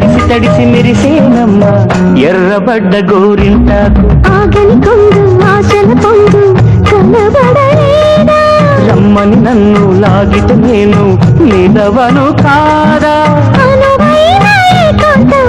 తడిసి తడిసి మెరిసేనమ్మా ఎర్రబడ్డ గోరింటాకు ఆగని కొంగు ఆశల పొంగు కనబడలేదా రమ్మని నన్ను లాగిట నేను నిలవను కాదా అనువైన ఏకాంతం